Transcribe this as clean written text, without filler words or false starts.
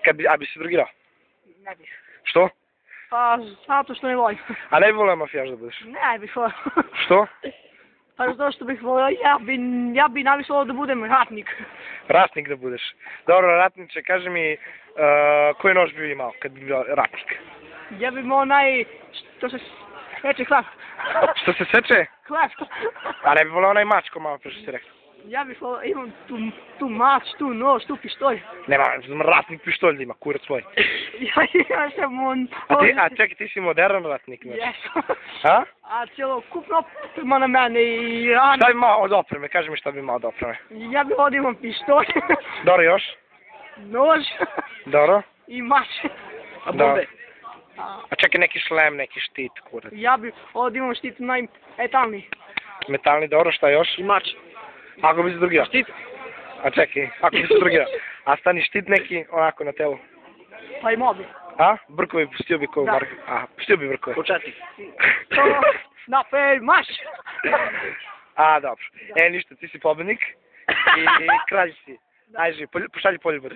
a bi se drogirao? Ne bih. Što? Pa, zato što ne volim. A ne bi volio mafijaš da budeš? Ne bih volio. Što? Pa zato što bih volio, ja bi najviše volio da budem ratnik. Ratnik da budeš. Dobro, ratniče, kaži mi, koji nož bi imao kad bi bio ratnik? Ja bih imao što se seče hleb. Što se seče? Hleb. A ne bi volio onaj mač ko malo pre što si rekao? Ja bih volio, imam tu mač, tu nož, tu pištolj. Nema, ratnik pištolj da ima, kurac svoj. Ja sam on... A čekaj, ti si modern ratnik, znači. Jesam. A? A cjelokupno ima na mene i rane. Šta bi imao od opreme? Kaži mi šta bi imao od opreme. Ja bih ovdje imam pištolj. Dobro još? Nož. Dobro? I mač. A Da. bombe. A čekaj, neki šlem, neki štit, kurac. Ja bih ovdje imam štit najetalniji. Metalni, dobro, šta još? I mač. Ako bi se drugio. Štit. A čekaj, ako bi se drugio. A stani štit neki, onako na telu. Pa i mobi. A? Brkovi, pustio bi koju Da. marku. A, pustio bi brkove. Početnik. Napel, maš. A, dobro. Ništa, ti si pobednik i kralj si. Ajde, pošalji poljubor.